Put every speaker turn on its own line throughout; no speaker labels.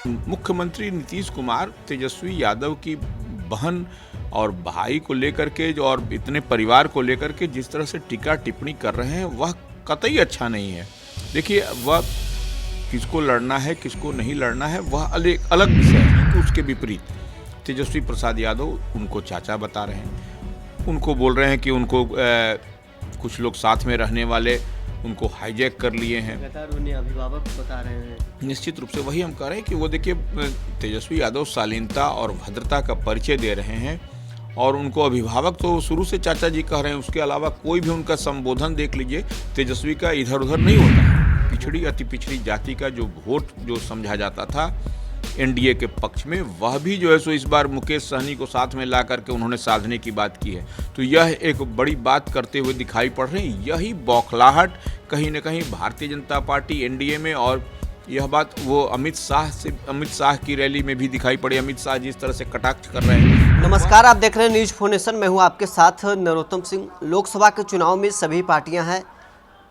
मुख्यमंत्री नीतीश कुमार तेजस्वी यादव की बहन और भाई को लेकर के और इतने परिवार को लेकर के जिस तरह से टीका टिप्पणी कर रहे हैं वह कतई अच्छा नहीं है। देखिए, वह किसको लड़ना है किसको नहीं लड़ना है वह अलग विषय है कि उसके विपरीत तेजस्वी प्रसाद यादव उनको चाचा बता रहे हैं, उनको बोल रहे हैं कि उनको कुछ लोग साथ में रहने वाले उनको हाईजैक कर लिए हैं,
लगातार उन्हें अभिभावक बता रहे हैं।
निश्चित रूप से वही हम कह रहे हैं कि वो देखिए तेजस्वी यादव शालीनता और भद्रता का परिचय दे रहे हैं और उनको अभिभावक तो शुरू से चाचा जी कह रहे हैं। उसके अलावा कोई भी उनका संबोधन देख लीजिए, तेजस्वी का इधर उधर नहीं होता है। पिछड़ी अति पिछड़ी जाति का जो वोट जो समझा जाता था एनडीए के पक्ष में, वह भी जो है सो इस बार मुकेश सहनी को साथ में ला करके उन्होंने साधने की बात की है। तो यह एक बड़ी बात करते हुए दिखाई पड़ रही है। यही बौखलाहट कहीं न कहीं भारतीय जनता पार्टी एनडीए में, और यह बात वो अमित शाह की रैली में भी दिखाई पड़ी। अमित शाह जिस तरह से कटाक्ष कर रहे हैं।
नमस्कार, आप देख रहे हैं न्यूज फोनेशन। मैं हूं आपके साथ नरोत्तम सिंह। लोकसभा के चुनाव में सभी पार्टियां हैं।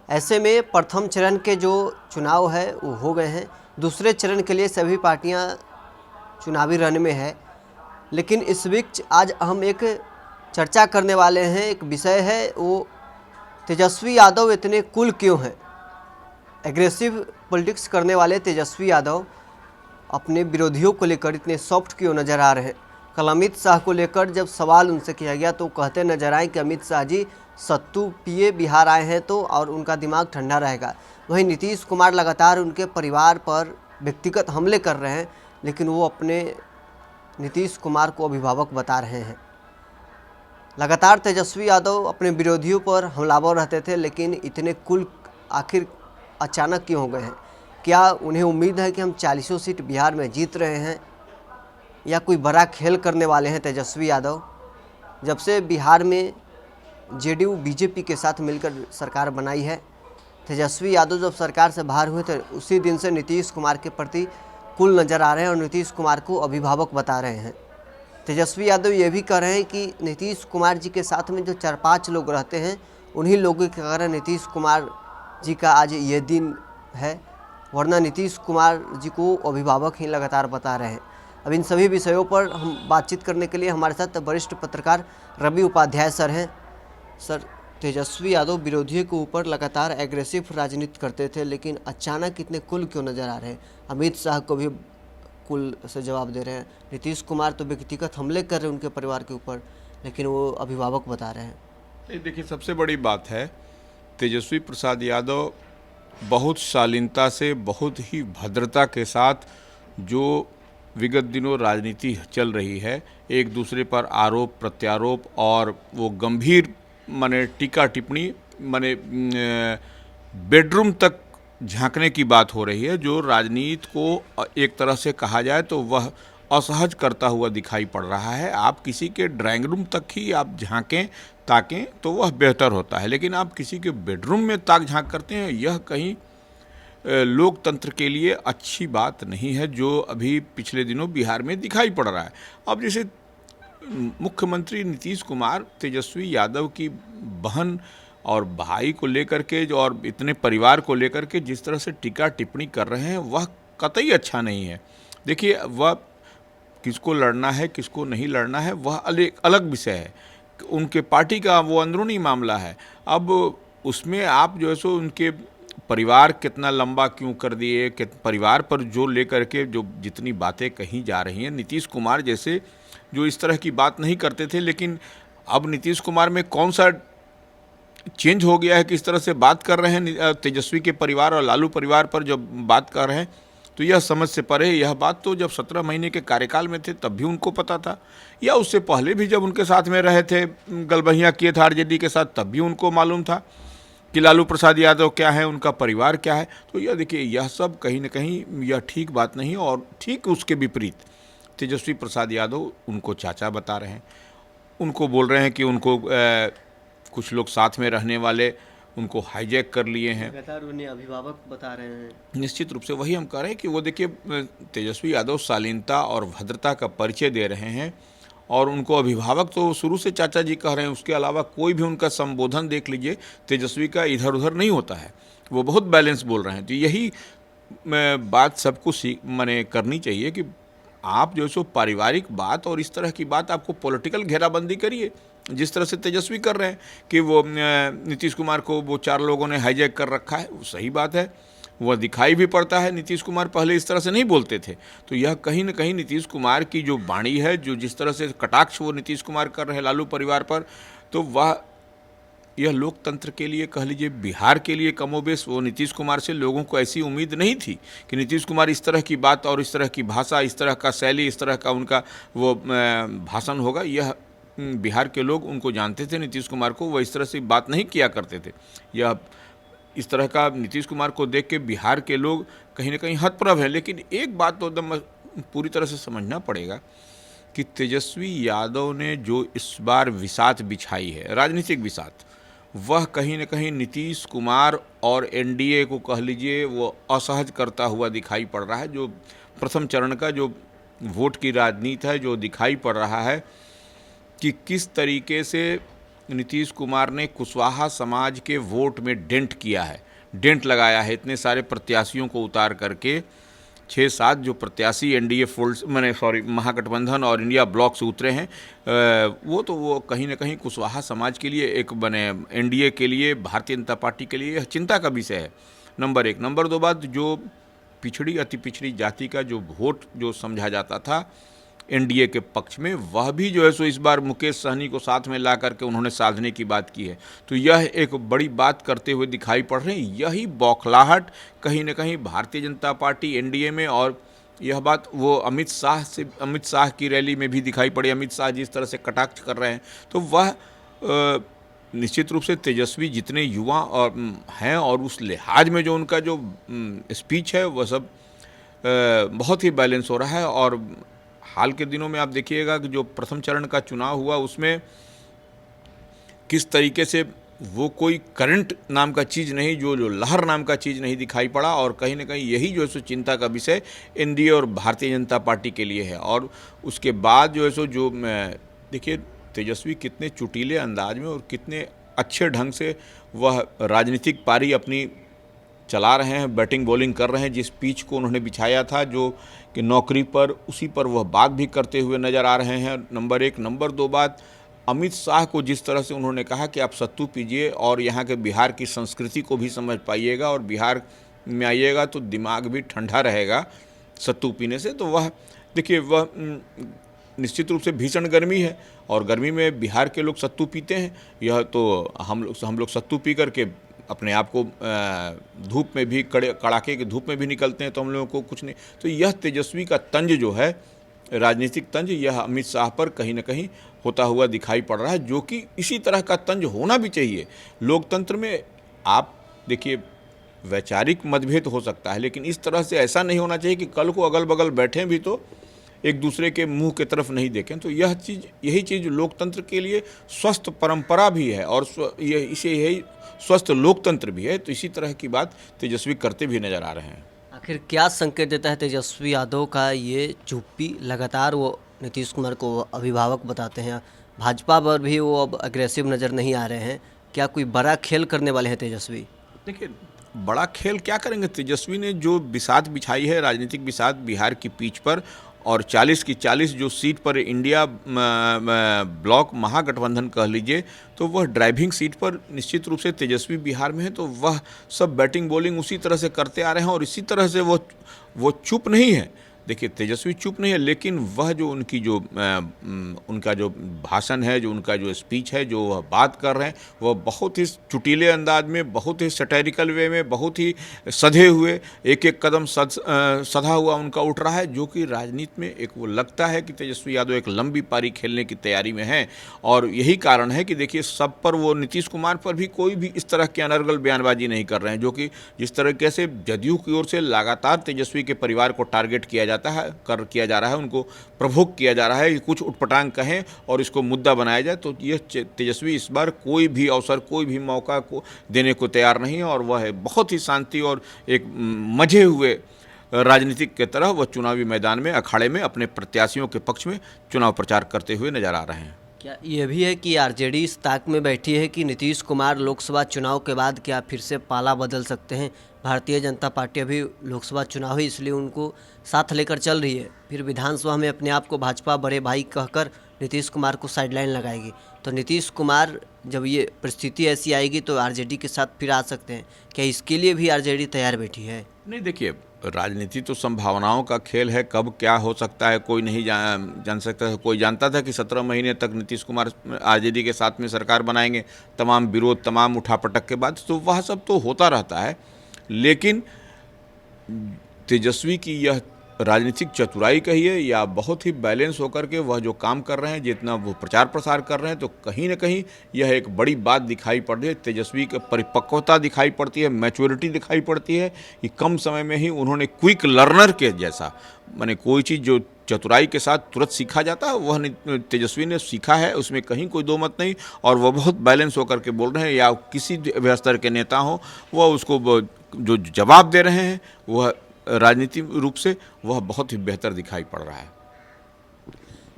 ऐसे में प्रथम चरण के जो चुनाव है वो हो गए हैं। दूसरे चरण के लिए सभी पार्टियां चुनावी रण में है। लेकिन इस बीच आज हम एक चर्चा करने वाले हैं। एक विषय है वो तेजस्वी यादव इतने कूल क्यों हैं। एग्रेसिव पॉलिटिक्स करने वाले तेजस्वी यादव अपने विरोधियों को लेकर इतने सॉफ्ट क्यों नज़र आ रहे हैं। कल अमित शाह को लेकर जब सवाल उनसे किया गया तो कहते नजर आए कि अमित शाह जी सत्तू पिए बिहार आए हैं तो और उनका दिमाग ठंडा रहेगा। वहीं नीतीश कुमार लगातार उनके परिवार पर व्यक्तिगत हमले कर रहे हैं, लेकिन वो अपने नीतीश कुमार को अभिभावक बता रहे हैं। लगातार तेजस्वी यादव अपने विरोधियों पर हमलावर रहते थे, लेकिन इतने कुल आखिर अचानक क्यों हो गए हैं। क्या उन्हें उम्मीद है कि हम 40 सीट बिहार में जीत रहे हैं, या कोई बड़ा खेल करने वाले हैं तेजस्वी यादव। जब से बिहार में जेडीयू बीजेपी के साथ मिलकर सरकार बनाई है, तेजस्वी यादव जब सरकार से बाहर हुए थे उसी दिन से नीतीश कुमार के प्रति कुल नज़र आ रहे हैं और नीतीश कुमार को अभिभावक बता रहे हैं। तेजस्वी यादव ये भी कह रहे हैं कि नीतीश कुमार जी के साथ में जो 4-5 लोग रहते हैं उन्हीं लोगों के कारण नीतीश कुमार जी का आज ये दिन है, वरना नीतीश कुमार जी को अभिभावक ही लगातार बता रहे हैं। अब इन सभी विषयों पर हम बातचीत करने के लिए हमारे साथ वरिष्ठ पत्रकार रवि उपाध्याय सर हैं। सर, तेजस्वी यादव विरोधियों के ऊपर लगातार एग्रेसिव राजनीति करते थे, लेकिन अचानक इतने कुल क्यों नज़र आ रहे हैं। अमित शाह को भी कुल से जवाब दे रहे हैं। नीतीश कुमार तो व्यक्तिगत हमले कर रहे हैं उनके परिवार के ऊपर, लेकिन वो अभिभावक बता रहे हैं।
देखिए, सबसे बड़ी बात है तेजस्वी प्रसाद यादव बहुत शालीनता से, बहुत ही भद्रता के साथ जो विगत दिनों राजनीति चल रही है, एक दूसरे पर आरोप प्रत्यारोप और वो गंभीर माने टीका टिप्पणी माने बेडरूम तक झांकने की बात हो रही है, जो राजनीति को एक तरह से कहा जाए तो वह असहज करता हुआ दिखाई पड़ रहा है। आप किसी के ड्राइंग रूम तक ही आप झांकें ताकें तो वह बेहतर होता है, लेकिन आप किसी के बेडरूम में ताक झांक करते हैं, यह कहीं लोकतंत्र के लिए अच्छी बात नहीं है, जो अभी पिछले दिनों बिहार में दिखाई पड़ रहा है। अब जैसे मुख्यमंत्री नीतीश कुमार तेजस्वी यादव की बहन और भाई को लेकर के और इतने परिवार को लेकर के जिस तरह से टीका टिप्पणी कर रहे हैं वह कतई अच्छा नहीं है। देखिए, वह किसको लड़ना है किसको नहीं लड़ना है वह अलग विषय है। उनके पार्टी का वो अंदरूनी मामला है। अब उसमें आप जो है सो उनके परिवार कितना लंबा क्यों कर दिए, कि परिवार पर जो लेकर के जो जितनी बातें कही जा रही हैं, नीतीश कुमार जैसे जो इस तरह की बात नहीं करते थे, लेकिन अब नीतीश कुमार में कौन सा चेंज हो गया है कि इस तरह से बात कर रहे हैं। तेजस्वी के परिवार और लालू परिवार पर जब बात कर रहे हैं तो यह समझ से परे। यह बात तो जब 17 महीने के कार्यकाल में थे तब भी उनको पता था, या उससे पहले भी जब उनके साथ में रहे थे, गलबहियाँ किए थे आरजेडी के साथ, तब भी उनको मालूम था कि लालू प्रसाद यादव क्या है, उनका परिवार क्या है। तो यह देखिए, यह सब कहीं न कहीं यह ठीक बात नहीं, और ठीक उसके विपरीत तेजस्वी प्रसाद यादव उनको चाचा बता रहे हैं, उनको बोल रहे हैं कि उनको कुछ लोग साथ में रहने वाले उनको हाईजैक कर लिए हैं,
लगातार उन्हें अभिभावक बता रहे हैं।
निश्चित रूप से वही हम कह रहे हैं कि वो देखिए तेजस्वी यादव शालीनता और भद्रता का परिचय दे रहे हैं और उनको अभिभावक तो शुरू से चाचा जी कह रहे हैं। उसके अलावा कोई भी उनका संबोधन देख लीजिए, तेजस्वी का इधर उधर नहीं होता है, वो बहुत बैलेंस बोल रहे हैं। तो यही बात सबको माने करनी चाहिए कि आप जो सो पारिवारिक बात और इस तरह की बात आपको पॉलिटिकल घेराबंदी करिए, जिस तरह से तेजस्वी कर रहे हैं कि वो नीतीश कुमार को वो 4 लोगों ने हाईजैक कर रखा है, वो सही बात है, वह दिखाई भी पड़ता है। नीतीश कुमार पहले इस तरह से नहीं बोलते थे, तो यह कहीं ना कहीं नीतीश कुमार की जो वाणी है, जो जिस तरह से कटाक्ष वो नीतीश कुमार कर रहे हैं लालू परिवार पर, तो वह यह लोकतंत्र के लिए कह लीजिए, बिहार के लिए कमोबेश वो नीतीश कुमार से लोगों को ऐसी उम्मीद नहीं थी कि नीतीश कुमार इस तरह की बात और इस तरह की भाषा, इस तरह का शैली, इस तरह का उनका वो भाषण होगा। यह बिहार के लोग उनको जानते थे, नीतीश कुमार को, वह इस तरह से बात नहीं किया करते थे। यह इस तरह का नीतीश कुमार को देख के बिहार के लोग कहीं ना कहीं हतप्रभ हैं। लेकिन एक बात तो एकदम पूरी तरह से समझना पड़ेगा कि तेजस्वी यादव ने जो इस बार विसात बिछाई है, राजनीतिक विसात, वह कहीं न कहीं नीतीश कुमार और एनडीए को कह लीजिए वो असहज करता हुआ दिखाई पड़ रहा है। जो प्रथम चरण का जो वोट की राजनीति है, जो दिखाई पड़ रहा है कि किस तरीके से नीतीश कुमार ने कुशवाहा समाज के वोट में डेंट किया है, डेंट लगाया है। इतने सारे प्रत्याशियों को उतार करके 6-7 जो प्रत्याशी एनडीए महागठबंधन और इंडिया ब्लॉक से उतरे हैं, वो कहीं ना कहीं कुशवाहा समाज के लिए एक एनडीए के लिए, भारतीय जनता पार्टी के लिए यह चिंता का विषय है, नंबर 1। नंबर 2 बात, जो पिछड़ी अति पिछड़ी जाति का जो वोट जो समझा जाता था एनडीए के पक्ष में, वह भी जो है सो इस बार मुकेश सहनी को साथ में ला करके उन्होंने साधने की बात की है। तो यह एक बड़ी बात करते हुए दिखाई पड़ रहे हैं। यही बौखलाहट कहीं न कहीं भारतीय जनता पार्टी एनडीए में, और यह बात वो अमित शाह की रैली में भी दिखाई पड़ी। अमित शाह जिस तरह से कटाक्ष कर रहे हैं, तो वह निश्चित रूप से तेजस्वी जितने युवा और हैं, और उस लिहाज में जो उनका जो स्पीच है, वह सब बहुत ही बैलेंस हो रहा है। और हाल के दिनों में आप देखिएगा कि जो प्रथम चरण का चुनाव हुआ, उसमें किस तरीके से वो कोई करंट नाम का चीज़ नहीं, जो लहर नाम का चीज़ नहीं दिखाई पड़ा। और कहीं ना कहीं यही जो है सो चिंता का विषय एनडीए और भारतीय जनता पार्टी के लिए है। और उसके बाद जो है सो जो देखिए तेजस्वी कितने चुटीले अंदाज में और कितने अच्छे ढंग से वह राजनीतिक पारी अपनी चला रहे हैं, बैटिंग बॉलिंग कर रहे हैं। जिस पिच को उन्होंने बिछाया था जो कि नौकरी पर, उसी पर वह बात भी करते हुए नज़र आ रहे हैं, नंबर 1। नंबर 2 बात, अमित शाह को जिस तरह से उन्होंने कहा कि आप सत्तू पीजिए और यहाँ के बिहार की संस्कृति को भी समझ पाइएगा, और बिहार में आइएगा तो दिमाग भी ठंडा रहेगा सत्तू पीने से। तो वह देखिए, वह निश्चित रूप से भीषण गर्मी है, और गर्मी में बिहार के लोग सत्तू पीते हैं। यह तो हम लोग सत्तू पी करके अपने आप को धूप में भी, कड़ाके की धूप में भी निकलते हैं, तो हम लोगों को कुछ नहीं। तो यह तेजस्वी का तंज जो है, राजनीतिक तंज, यह अमित शाह पर कहीं ना कहीं होता हुआ दिखाई पड़ रहा है, जो कि इसी तरह का तंज होना भी चाहिए। लोकतंत्र में आप देखिए, वैचारिक मतभेद हो सकता है, लेकिन इस तरह से ऐसा नहीं होना चाहिए कि कल को अगल बगल बैठे भी तो एक दूसरे के मुंह की तरफ नहीं देखें। तो यही चीज़ लोकतंत्र के लिए स्वस्थ परंपरा भी है, और यही स्वस्थ लोकतंत्र भी है। तो इसी तरह की बात तेजस्वी करते भी नजर आ रहे हैं।
आखिर क्या संकेत देता है तेजस्वी यादव का ये चुप्पी? लगातार वो नीतीश कुमार को अभिभावक बताते हैं, भाजपा पर भी वो अब अग्रेसिव नज़र नहीं आ रहे हैं। क्या कोई बड़ा खेल करने वाले हैं तेजस्वी?
देखिए, बड़ा खेल क्या करेंगे? तेजस्वी ने जो बिसात बिछाई है, राजनीतिक बिसात बिहार की पीच पर, और 40 की 40 जो सीट पर इंडिया ब्लॉक महागठबंधन कह लीजिए, तो वह ड्राइविंग सीट पर निश्चित रूप से तेजस्वी बिहार में है। तो वह सब बैटिंग बॉलिंग उसी तरह से करते आ रहे हैं, और इसी तरह से वो चुप नहीं है। देखिए, तेजस्वी चुप नहीं है, लेकिन वह जो उनका जो भाषण है, जो उनका जो स्पीच है, जो वह बात कर रहे हैं, वह बहुत ही चुटीले अंदाज में, बहुत ही सैटेरिकल वे में, बहुत ही सधे हुए, एक एक कदम सधा हुआ उनका उठ रहा है, जो कि राजनीति में एक वो लगता है कि तेजस्वी यादव एक लंबी पारी खेलने की तैयारी में हैं। और यही कारण है कि देखिए, सब पर वो नीतीश कुमार पर भी कोई भी इस तरह की अनर्गल बयानबाजी नहीं कर रहे हैं, जो कि जिस तरीके से जदयू की ओर से लगातार तेजस्वी के परिवार को टारगेट किया जा रहा है, उनको प्रभोग किया जा रहा है कि कुछ उटपटांग कहें और इसको मुद्दा बनाया जाए। तो ये तेजस्वी इस बार कोई भी अवसर, कोई भी मौका को देने को तैयार नहीं है, और वह बहुत ही शांति और एक मजे हुए राजनीतिक के तरह वह चुनावी मैदान में, अखाड़े में अपने प्रत्याशियों के पक्ष में चुनाव प्रचार करते हुए नजर आ रहे हैं।
क्या ये भी है कि आरजेडी इस ताक में बैठी है कि नीतीश कुमार लोकसभा चुनाव के बाद क्या फिर से पाला बदल सकते हैं? भारतीय जनता पार्टी अभी लोकसभा चुनाव है इसलिए उनको साथ लेकर चल रही है, फिर विधानसभा में अपने आप को भाजपा बड़े भाई कहकर नीतीश कुमार को साइडलाइन लगाएगी। तो नीतीश कुमार जब ये परिस्थिति ऐसी आएगी तो आरजेडी के साथ फिर आ सकते हैं, क्या इसके लिए भी आरजेडी तैयार बैठी है?
नहीं, देखिए, राजनीति तो संभावनाओं का खेल है, कब क्या हो सकता है कोई नहीं जान सकता है। कोई जानता था कि 17 महीने तक नीतीश कुमार आरजेडी के साथ में सरकार बनाएंगे, तमाम विरोध, तमाम उठापटक के बाद, तो वह सब तो होता रहता है। लेकिन तेजस्वी की यह राजनीतिक चतुराई कहिए या बहुत ही बैलेंस होकर के वह जो काम कर रहे हैं, जितना वो प्रचार प्रसार कर रहे हैं, तो कहीं ना कहीं यह एक बड़ी बात दिखाई पड़ रही है। तेजस्वी की परिपक्वता दिखाई पड़ती है, मैच्योरिटी दिखाई पड़ती है कि कम समय में ही उन्होंने क्विक लर्नर के जैसा, माने कोई चीज़ जो चतुराई के साथ तुरंत सीखा जाता है वह तेजस्वी ने सीखा है, उसमें कहीं कोई दो मत नहीं। और वह बहुत बैलेंस होकर के बोल रहे हैं, या किसी भी स्तर के नेता हों वह उसको जो जवाब दे रहे हैं वह राजनीतिक रूप से वह बहुत ही बेहतर दिखाई पड़ रहा है।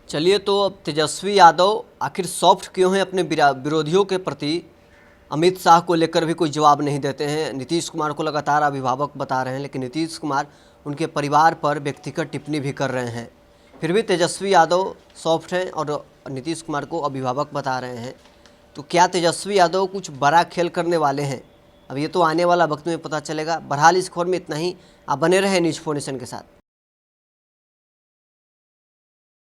चलिए, तो अब तेजस्वी यादव आखिर सॉफ्ट क्यों हैं अपने विरोधियों के प्रति? अमित शाह को लेकर भी कोई जवाब नहीं देते हैं, नीतीश कुमार को लगातार अभिभावक बता रहे हैं, लेकिन नीतीश कुमार उनके परिवार पर व्यक्तिगत टिप्पणी भी कर रहे हैं। फिर भी तेजस्वी यादव सॉफ्ट हैं और नीतीश कुमार को अभिभावक बता रहे हैं। तो क्या तेजस्वी यादव कुछ बड़ा खेल करने वाले हैं? अब ये तो आने वाला वक्त में पता चलेगा। बहरहाल इस खबर में इतना ही। आप बने रहे न्यूज़ 4 नेशन के साथ।